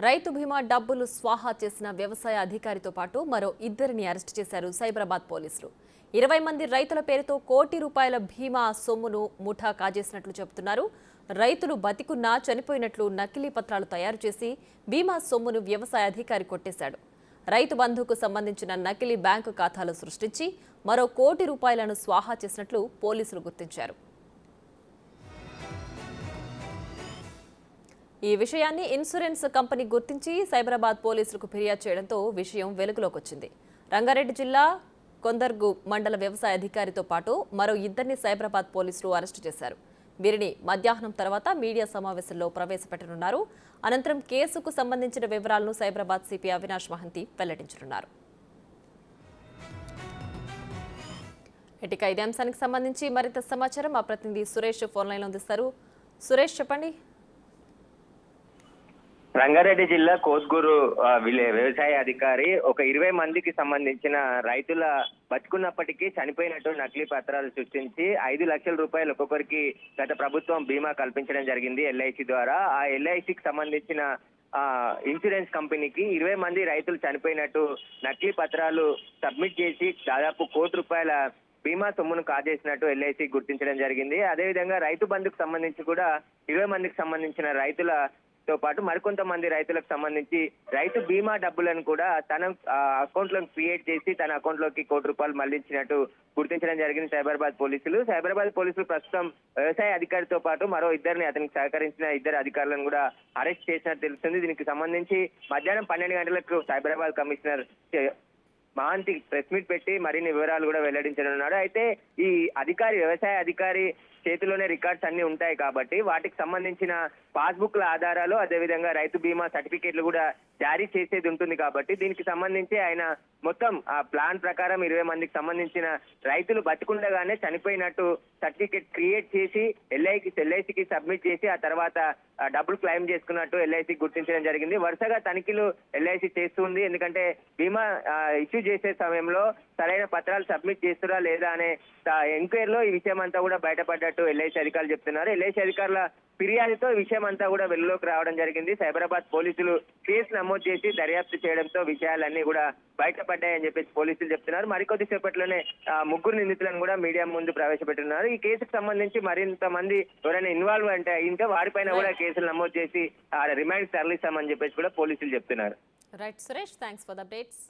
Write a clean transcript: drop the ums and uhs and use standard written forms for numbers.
రైతు బీమా డబ్బులు స్వాహా చేసిన వ్యవసాయ అధికారితో పాటు మరో ఇద్దరిని అరెస్టు చేశారు సైబరాబాద్ పోలీసులు. 20 మంది రైతుల పేరుతో కోటి రూపాయల బీమా సొమ్మును ముఠా కాజేసినట్లు చెబుతున్నారు. రైతులు బతికున్నా చనిపోయినట్లు నకిలీ పత్రాలు తయారు చేసి బీమా సొమ్మును వ్యవసాయ అధికారి కొట్టేశాడు. రైతు బంధుకు సంబంధించిన నకిలీ బ్యాంకు ఖాతాలు సృష్టించి మరో కోటి రూపాయలను స్వాహా చేసినట్లు పోలీసులు గుర్తించారు. ఈ విషయాన్ని ఇన్సూరెన్స్ కంపెనీ గుర్తించి సైబరాబాద్ పోలీసులకు ఫిర్యాదు చేయడంతో విషయం వెలుగులోకి వచ్చింది. రంగారెడ్డి జిల్లా కొందర్గు మండల వ్యవసాయ అధికారితో పాటు మరో ఇద్దరిని సైబరాబాద్ పోలీసులు అరెస్టు చేశారు. వీరిని మధ్యాహ్నం తర్వాత మీడియా సమావేశంలో ప్రవేశపెట్టనున్నారు. అనంతరం కేసుకు సంబంధించిన వివరాలను సైబరాబాద్ సిపి అవినాష్ మహంతి వెల్లడించనున్నారు. ఇక ఇదే అంశానికి సంబంధించి మరింత సమాచారం మా ప్రతినిధి సురేష్ ఫోన్ లైన్లో అందిస్తారు. సురేష్, చెప్పండి. రంగారెడ్డి జిల్లా కోస్గూరు వ్యవసాయ అధికారి ఒక 20 మందికి సంబంధించిన రైతుల బతుకున్నప్పటికీ చనిపోయినట్టు నకిలీ పత్రాలు సృష్టించి 5 లక్షల రూపాయలు ఒక్కొక్కరికి గత ప్రభుత్వం బీమా కల్పించడం జరిగింది ఎల్ఐసి ద్వారా. ఆ ఎల్ఐసికి సంబంధించిన ఇన్సూరెన్స్ కంపెనీకి 20 మంది రైతులు చనిపోయినట్టు నకిలీ పత్రాలు సబ్మిట్ చేసి దాదాపు కోటి రూపాయల బీమా సొమ్మును కాజేసినట్టు ఎల్ఐసి గుర్తించడం జరిగింది. అదేవిధంగా రైతు బంధుకు సంబంధించి కూడా 20 మందికి సంబంధించిన రైతులతో పాటు మరికొంతమంది రైతులకు సంబంధించి రైతు బీమా డబ్బులను కూడా తన అకౌంట్ లో క్రియేట్ చేసి తన అకౌంట్ లోకి కోటి రూపాయలు మళ్లించినట్టు గుర్తించడం జరిగింది సైబరాబాద్ పోలీసులు ప్రస్తుతం వ్యవసాయ అధికారితో పాటు మరో ఇద్దరిని అతనికి సహకరించిన ఇద్దరు అధికారులను కూడా అరెస్ట్ చేసినట్టు తెలుస్తుంది. దీనికి సంబంధించి మధ్యాహ్నం 12 గంటలకు Cyberabad commissioner Mahanti press meet పెట్టి మరిన్ని వివరాలు కూడా వెల్లడించనున్నాడు. అయితే ఈ వ్యవసాయ అధికారి చేతిలోనే రికార్డ్స్ అన్ని ఉంటాయి కాబట్టి వాటికి సంబంధించిన పాస్బుక్ల ఆధారాలు అదేవిధంగా రైతు బీమా సర్టిఫికేట్లు కూడా జారీ చేసేది ఉంటుంది కాబట్టి దీనికి సంబంధించి ఆయన మొత్తం ఆ ప్లాన్ ప్రకారం 20 మందికి సంబంధించిన రైతులు బతికుండగానే చనిపోయినట్టు సర్టిఫికేట్ క్రియేట్ చేసి ఎల్ఐసికి సబ్మిట్ చేసి ఆ తర్వాత డబ్బులు క్లెయిమ్ చేసుకున్నట్టు ఎల్ఐసి గుర్తించడం జరిగింది. వరుసగా తనిఖీలు ఎల్ఐసి చేస్తుంది. ఎందుకంటే బీమా ఇష్యూ చేసే సమయంలో సరైన పత్రాలు సబ్మిట్ చేస్తురా లేదా అనే ఎంక్వైరీలో ఈ విషయం అంతా కూడా బయటపడ్డట్టు ఎల్ఐసి అధికారులు చెప్తున్నారు. ఎల్ఐసి అధికారుల ఫిర్యాదుతో విషయం అంతా కూడా వెలుగులోకి రావడం జరిగింది. సైబరాబాద్ పోలీసులు కేసు నమోదు చేసి దర్యాప్తు చేయడంతో విషయాలన్నీ కూడా బయటపడ్డాయని చెప్పేసి పోలీసులు చెప్తున్నారు. మరికొద్ది సేపట్లోనే 3 నిందితులను కూడా మీడియా ముందు ప్రవేశపెట్టున్నారు. ఈ కేసుకు సంబంధించి మరింత మంది ఎవరైనా ఇన్వాల్వ్ అయింటే వారిపైన కూడా కేసులు నమోదు చేసి రిమాండ్ తరలిస్తామని చెప్పేసి కూడా పోలీసులు చెప్తున్నారు. Right Suresh, thanks for the updates.